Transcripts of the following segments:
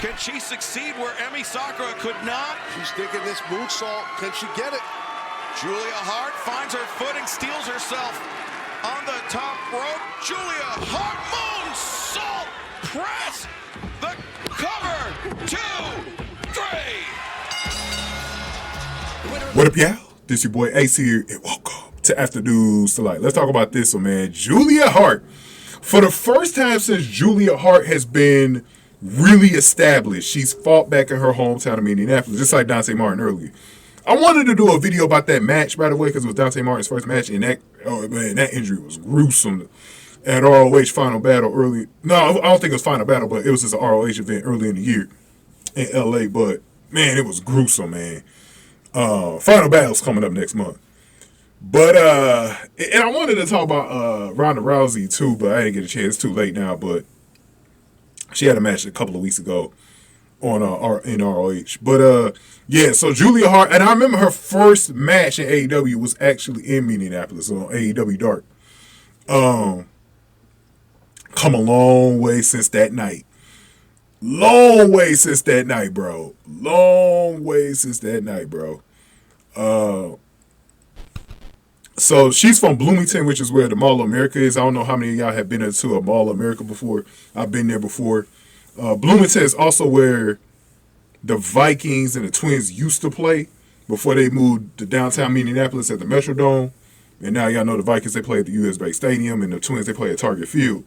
Can she succeed where Emi Sakura could not? She's thinking this moonsault. Can she get it? Julia Hart finds her footing, steals herself on the top rope. Julia Hart moonsault press. The cover. 2, 3. What up, y'all? This your boy Ace here, and welcome to Afternoons Delight. Let's talk about this one, man. Julia Hart. For the first time since Julia Hart has been really established, she's fought back in her hometown of Minneapolis, just like Dante Martin earlier. I wanted to do a video about that match, by the way, because it was Dante Martin's first match, and that injury was gruesome at ROH Final Battle early. No, I don't think it was Final Battle, but it was just an ROH event early in the year in LA. But man, it was gruesome, man. Final Battle's coming up next month. But and I wanted to talk about Ronda Rousey too, but I didn't get a chance. It's too late now. But she had a match a couple of weeks ago on in ROH. But yeah, so Julia Hart, and I remember her first match in AEW was actually in Minneapolis on AEW Dark. Come a long way since that night. Long way since that night, bro. Long way since that night, bro. So she's from Bloomington, which is where the Mall of America is. I don't know how many of y'all have been to a Mall of America before. I've been there before. Bloomington is also where the Vikings and the Twins used to play before they moved to downtown Minneapolis at the Metrodome. And now y'all know the Vikings, they play at the US Bank Stadium, and the Twins, they play at Target Field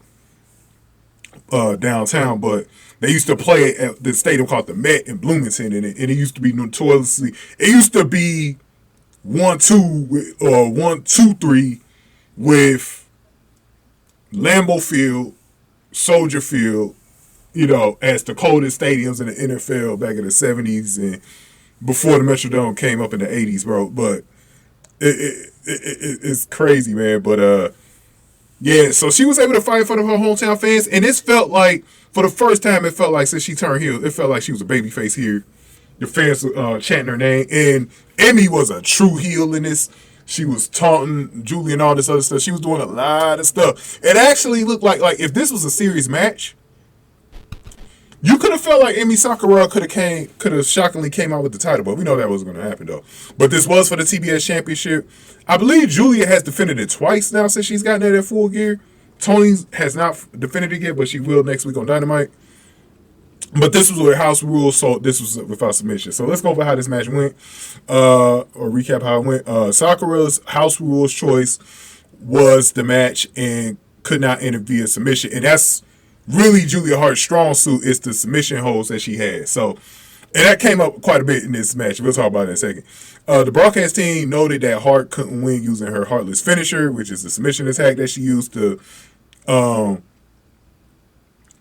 downtown. But they used to play at the stadium called the Met in Bloomington, and it used to be notoriously, it used to be 1-2 or 1-2-3 with Lambeau Field, Soldier Field, you know, as the coldest stadiums in the NFL back in the 70s and before the Metrodome came up in the 80s, bro. But it's crazy, man. But yeah, so she was able to fight in front of her hometown fans, and it felt like, for the first time, it felt like since she turned heel, it felt like she was a babyface here. The fans chanting her name, and Emi was a true heel in this. She was taunting Julia and all this other stuff. She was doing a lot of stuff. It actually looked like if this was a series match, you could have felt like Emi Sakura could have shockingly came out with the title, but we know that wasn't going to happen though. But this was for the TBS Championship. I believe Julia has defended it twice now since she's gotten it at Full Gear. Tony has not defended it yet, but she will next week on Dynamite. But this was with house rules, so this was without submission. So let's go over how this match went, or recap how it went. Sakura's house rules choice was the match and could not end via submission. And that's really Julia Hart's strong suit, is the submission holds that she has. So, and that came up quite a bit in this match. We'll talk about it in a second. The broadcast team noted that Hart couldn't win using her Hartless finisher, which is the submission attack that she used to...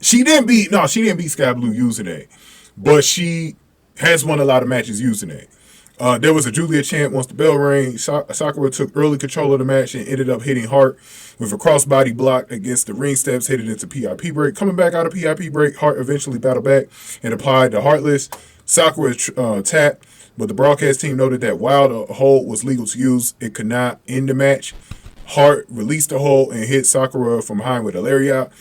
She didn't beat Sky Blue using it, but she has won a lot of matches using it. There was a Julia chant once the bell rang. Sakura took early control of the match and ended up hitting Hart with a crossbody block against the ring steps, hit it into PIP break. Coming back out of PIP break, Hart eventually battled back and applied the Hartless. Sakura tapped, but the broadcast team noted that while the hold was legal to use, it could not end the match. Hart released the hold and hit Sakura from behind with a lariat.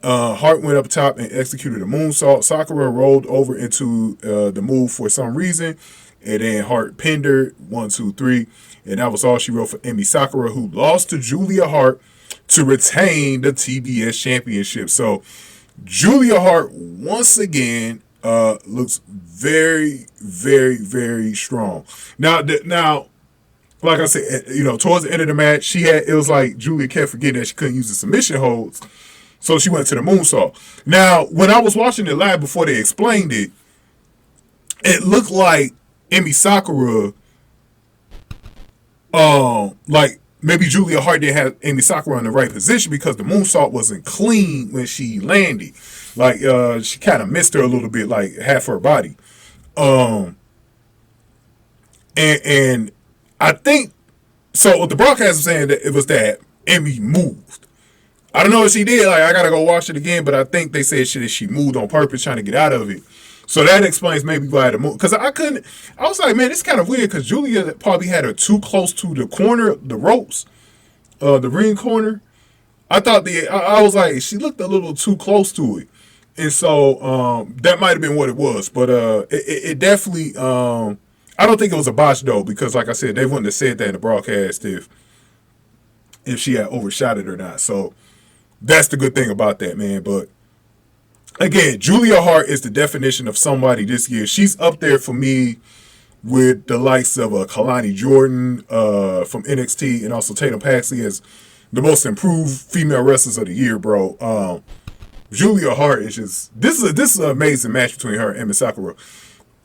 Hart went up top and executed a moonsault. Sakura rolled over into the move for some reason, and then Hart pinned her 1, 2, 3, and that was all she wrote for Emi Sakura, who lost to Julia Hart to retain the TBS Championship. So Julia Hart once again looks very, very, very strong. Now, like I said, you know, towards the end of the match, it was like Julia kept forgetting that she couldn't use the submission holds. So she went to the moonsault. Now, when I was watching it live before they explained it, it looked like Emi Sakura, like maybe Julia Hart didn't have Emi Sakura in the right position because the moonsault wasn't clean when she landed. Like, she kind of missed her a little bit, like half her body. And I think, so what the broadcast was saying, that it was that Emi moved. I don't know if she did. Like, I gotta go watch it again, but I think they said she moved on purpose, trying to get out of it. So that explains maybe why the move. Because I was like, man, it's kind of weird because Julia probably had her too close to the corner, the ropes, the ring corner. I thought I was like, she looked a little too close to it. And so that might have been what it was. But it definitely, I don't think it was a botch, though, because, like I said, they wouldn't have said that in the broadcast if she had overshot it or not. So that's the good thing about that, man. But again, Julia Hart is the definition of somebody this year. She's up there for me with the likes of Kalani Jordan from NXT, and also Tatum Paxley as the most improved female wrestlers of the year, bro. Julia Hart is just this is an amazing match between her and Emi Sakura.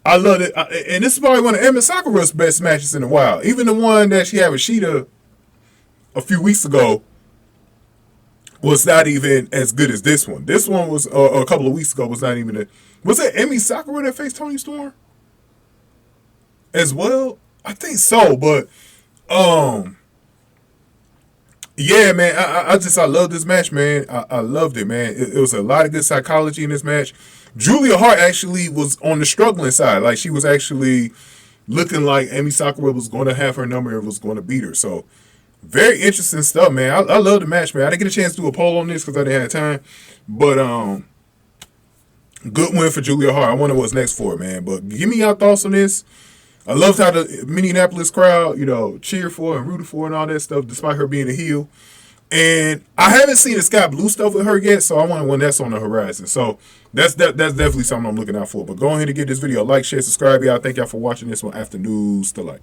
I love it, and this is probably one of Emi Sakura's best matches in a while. Even the one that she had with Shida a few weeks ago was not even as good as this one. This one was a couple of weeks ago was not even. Was it Emi Sakura that faced Toni Storm as well? I think so, but yeah, man, I love this match, man. I loved it, man. It was a lot of good psychology in this match. Julia Hart actually was on the struggling side. Like, she was actually looking like Emi Sakura was going to have her number and was going to beat her. So, very interesting stuff, man. I love the match, man. I didn't get a chance to do a poll on this because I didn't have time. But, good win for Julia Hart. I wonder what's next for her, man. But give me your thoughts on this. I loved how the Minneapolis crowd, cheered for her and rooted for her and all that stuff, despite her being a heel. And I haven't seen the Sky Blue stuff with her yet, so I wonder when that's on the horizon. So that's definitely something I'm looking out for. But go ahead and give this video a like, share, subscribe. Y'all. Thank y'all for watching this one. After News to Light.